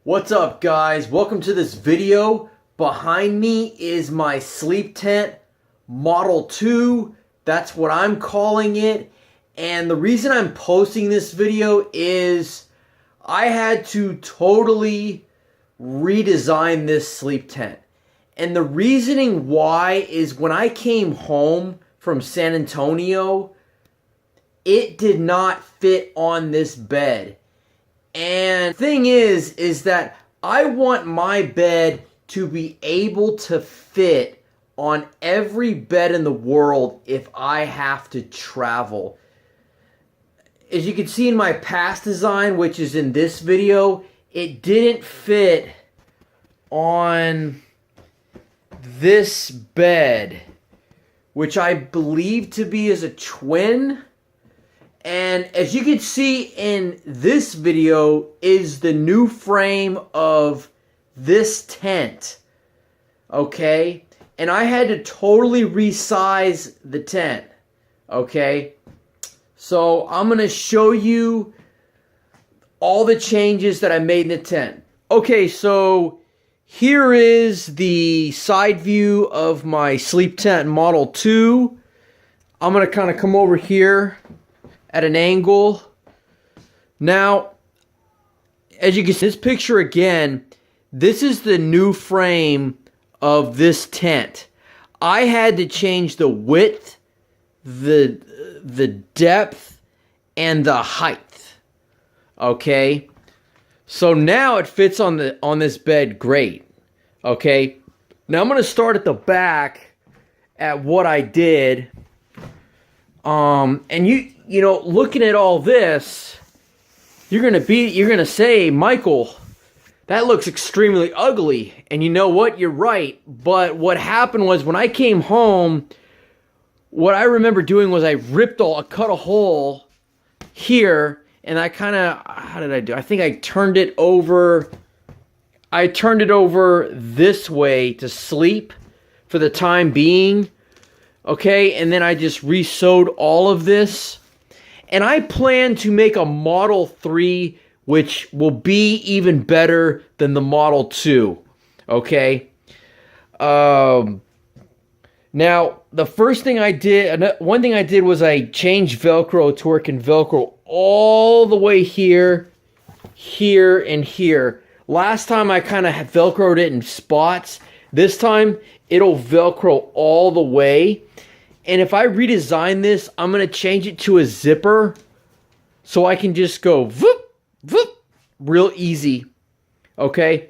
What's up, guys? Welcome to this video. Behind me is my sleep tent Model 2. That's what I'm calling it. And the reason I'm posting this video is I had to totally redesign this sleep tent. And the reasoning why is when I came home from San Antonio, it did not fit on this bed. And the thing is that I want my bed to be able to fit on every bed in the world if I have to travel. As you can see in my past design, which is in this video, it didn't fit on this bed, which I believe to be as a twin. And as you can see in this video is the new frame of this tent, okay? And I had to totally resize the tent, okay? So I'm going to show you all the changes that I made in the tent. Okay, so here is the side view of my sleep tent Model 2. I'm going to kind of come over here at an angle. Now, as you can see, this picture again, this is the new frame of this tent. I had to change the width, the depth, and the height. Okay? So now it fits on this bed great. Okay? Now I'm going to start at the back at what I did. And you know, looking at all this, you're gonna say, Michael, that looks extremely ugly. And you know what? You're right. But what happened was when I came home, what I remember doing was I cut a hole here, and I kind of, how did I do? I think I turned it over. I turned it over this way to sleep for the time being. Okay, and then I just re-sewed all of this. And I plan to make a Model 3, which will be even better than the Model 2. Okay? Now, the first thing I did, one thing I did was I changed Velcro to where it can Velcro all the way here, here, and here. Last time I kind of Velcroed it in spots. This time, it'll Velcro all the way. And if I redesign this, I'm going to change it to a zipper so I can just go voop, voop, real easy. Okay?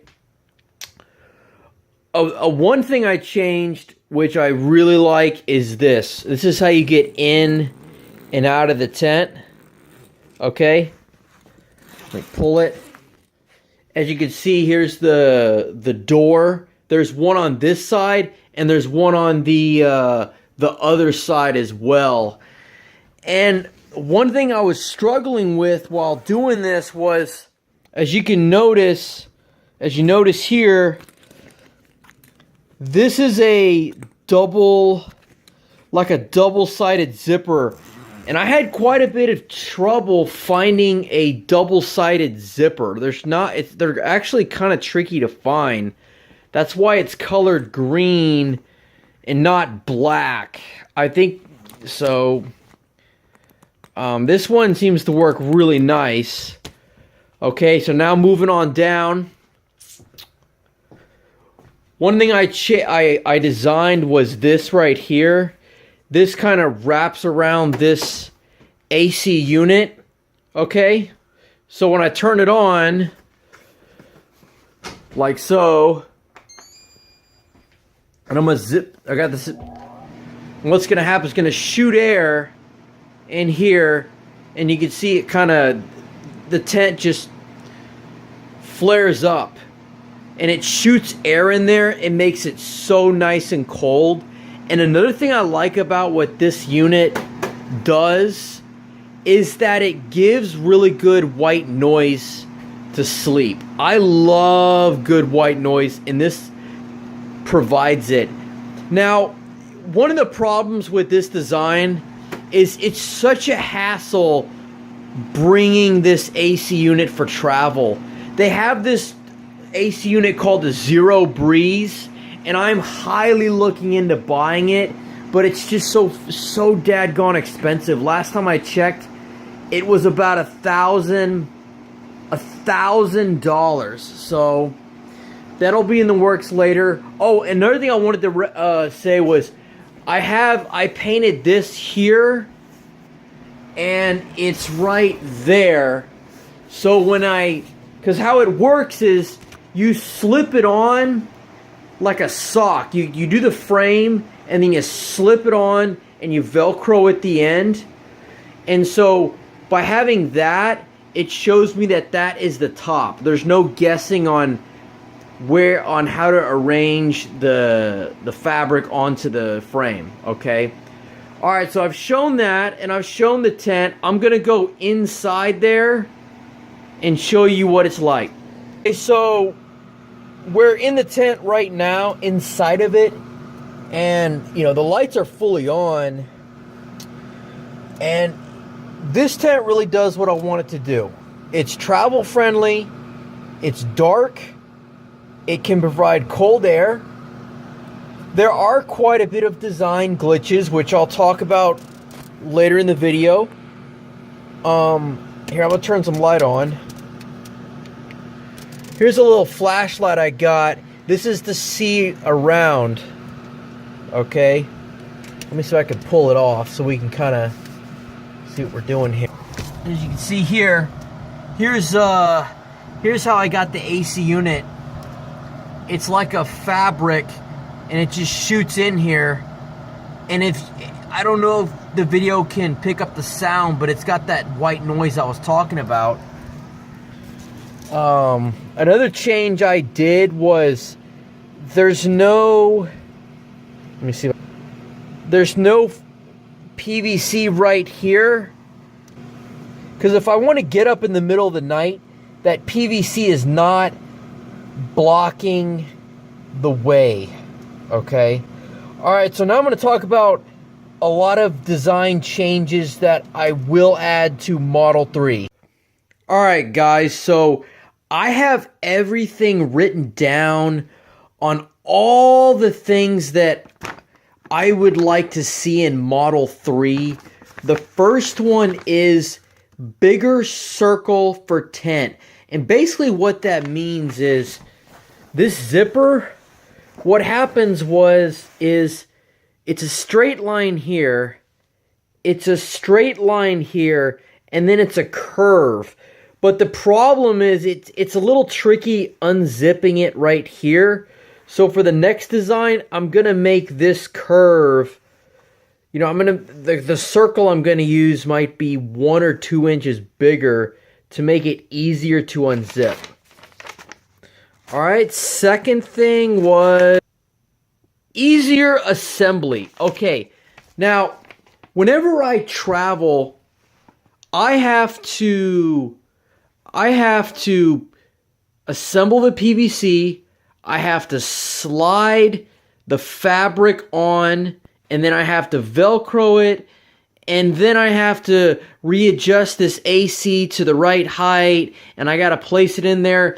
One thing I changed, which I really like, is this. This is how you get in and out of the tent. Okay? Let me pull it. As you can see, here's the door. There's one on this side, and there's one on the other side as well. And one thing I was struggling with while doing this was, as you notice here, this is a double-sided zipper. And I had quite a bit of trouble finding a double-sided zipper. They're actually kind of tricky to find. That's why it's colored green and not black. I think so. This one seems to work really nice. Okay, so now moving on down. One thing I designed was this right here. This kind of wraps around this AC unit. Okay, so when I turn it on, like so, and I'm going to zip, I got this, what's going to happen is going to shoot air in here, and you can see it kind of, the tent just flares up, and it shoots air in there. It makes it so nice and cold. And another thing I like about what this unit does is that it gives really good white noise to sleep. I love good white noise, and this provides it. Now, one of the problems with this design is it's such a hassle bringing this AC unit for travel. They have this AC unit called the Zero Breeze, and I'm highly looking into buying it, but it's just so dadgone expensive. Last time I checked, it was about $1,000. So that'll be in the works later. Oh, another thing I wanted to say was I painted this here, and it's right there. So because how it works is you slip it on like a sock. You do the frame, and then you slip it on, and you Velcro at the end. And so by having that, it shows me that that is the top. There's no guessing on how to arrange the fabric onto the frame, okay? All right, so I've shown that, and I've shown the tent. I'm gonna go inside there and show you what it's like. Okay, so we're in the tent right now, inside of it, and you know the lights are fully on, and this tent really does what I want it to do. It's travel friendly, it's dark, it can provide cold air. There are quite a bit of design glitches, which I'll talk about later in the video. Here, I'm gonna turn some light on. Here's a little flashlight I got. This is to see around. Okay, let me see if I can pull it off so we can kind of see what we're doing here. As you can see here, here's how I got the AC unit. It's like a fabric, and it just shoots in here. And I don't know if the video can pick up the sound, but it's got that white noise I was talking about. Another change I did was there's no PVC right here, because if I want to get up in the middle of the night, that PVC is not blocking the way. Okay, all right, so now I'm going to talk about a lot of design changes that I will add to Model 3. All right, guys, so I have everything written down on all the things that I would like to see in Model 3. The first one is bigger circle for tent. And basically what that means is this zipper, what happens is it's a straight line here, it's a straight line here, and then it's a curve. But the problem is it's a little tricky unzipping it right here. So for the next design, I'm going to make this curve, you know, the circle I'm going to use might be 1 or 2 inches bigger to make it easier to unzip. All right, second thing was easier assembly. Okay, now, whenever I travel, I have to assemble the PVC, I have to slide the fabric on, and then I have to Velcro it, and then I have to readjust this AC to the right height, and I got to place it in there,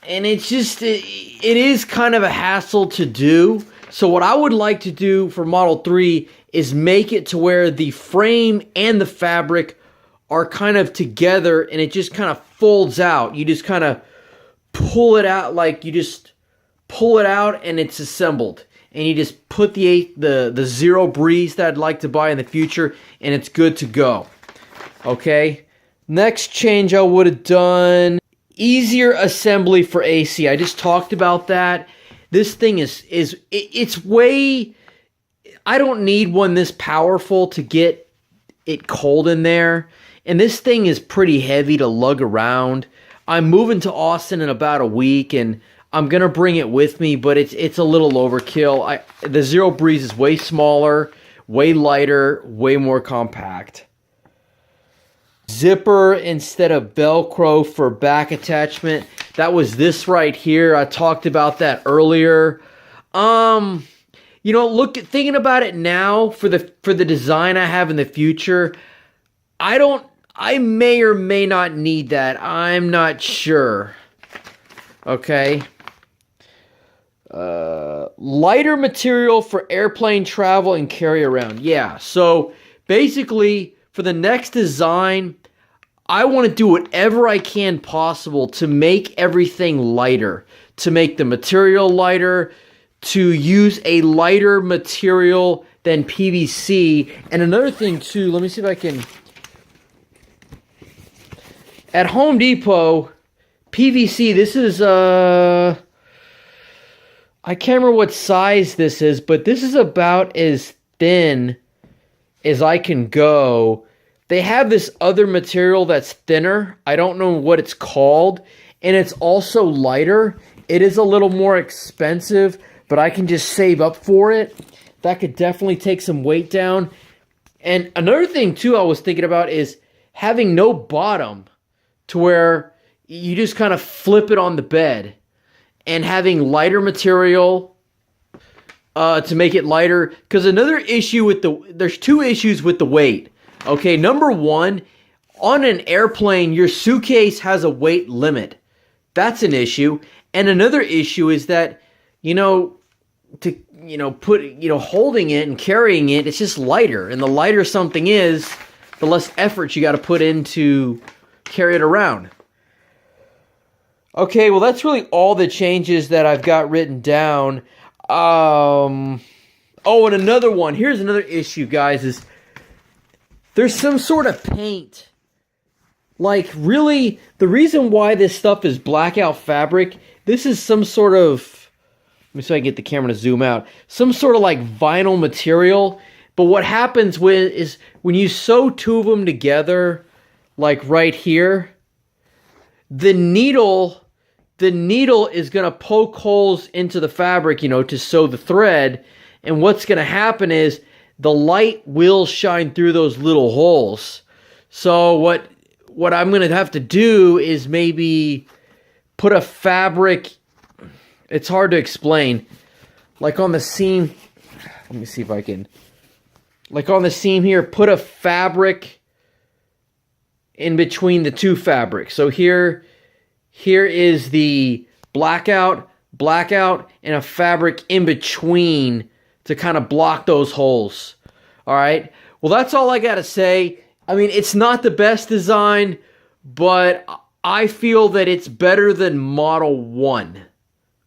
and it's just, it is kind of a hassle to do. So what I would like to do for Model 3 is make it to where the frame and the fabric are kind of together, and it just kind of folds out. You just kind of pull it out, like you just pull it out and it's assembled. And you just put the Zero Breeze that I'd like to buy in the future, and it's good to go. Okay? Next change I would have done, easier assembly for AC. I just talked about that. This thing it's way, I don't need one this powerful to get it cold in there. And this thing is pretty heavy to lug around. I'm moving to Austin in about a week, and I'm going to bring it with me, but it's a little overkill. The Zero Breeze is way smaller, way lighter, way more compact. Zipper instead of Velcro for back attachment. That was this right here. I talked about that earlier. You know, thinking about it now for the design I have in the future, I may or may not need that. I'm not sure. Okay. Lighter material for airplane travel and carry around. Yeah, so basically for the next design, I want to do whatever I can possible to make everything lighter, to make the material lighter, to use a lighter material than PVC. And another thing too, let me see if I can... At Home Depot, PVC, this is, I can't remember what size this is, but this is about as thin as I can go. They have this other material that's thinner. I don't know what it's called. And it's also lighter. It is a little more expensive, but I can just save up for it. That could definitely take some weight down. And another thing, too, I was thinking about is having no bottom to where you just kind of flip it on the bed. And having lighter material to make it lighter. Because another issue with there's two issues with the weight. Okay, number one, on an airplane, your suitcase has a weight limit. That's an issue. And another issue is that, holding it and carrying it, it's just lighter. And the lighter something is, the less effort you got to put in to carry it around. Okay, well, that's really all the changes that I've got written down. Oh, and another one. Here's another issue, guys, is there's some sort of paint. Like, really, the reason why this stuff is blackout fabric, this is some sort of, let me see if I can get the camera to zoom out, some sort of like vinyl material. But what happens is when you sew two of them together, like right here, the needle is going to poke holes into the fabric, to sew the thread. And what's going to happen is the light will shine through those little holes. So what I'm going to have to do is maybe put a fabric, it's hard to explain, like on the seam, let me see if I can, like on the seam here, put a fabric in between the two fabrics. So here is the blackout, and a fabric in between to kind of block those holes. All right. Well, that's all I got to say. I mean, it's not the best design, but I feel that it's better than Model 1.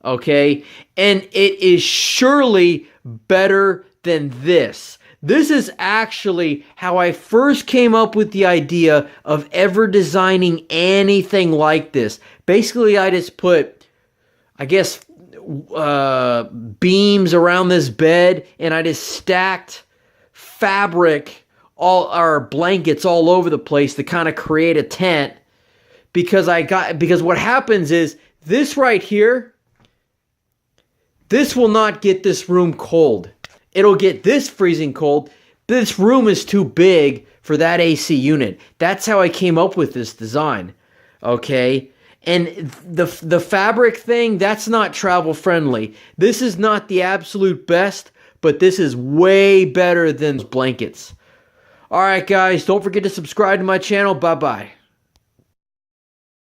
Okay. And it is surely better than this. This is actually how I first came up with the idea of ever designing anything like this. Basically, I just put, I guess, beams around this bed, and I just stacked fabric, our blankets all over the place to kind of create a tent. Because what happens is this right here, this will not get this room cold. It'll get this freezing cold. This room is too big for that AC unit. That's how I came up with this design. Okay? And the fabric thing, that's not travel friendly. This is not the absolute best, but this is way better than blankets. Alright guys, don't forget to subscribe to my channel. Bye-bye.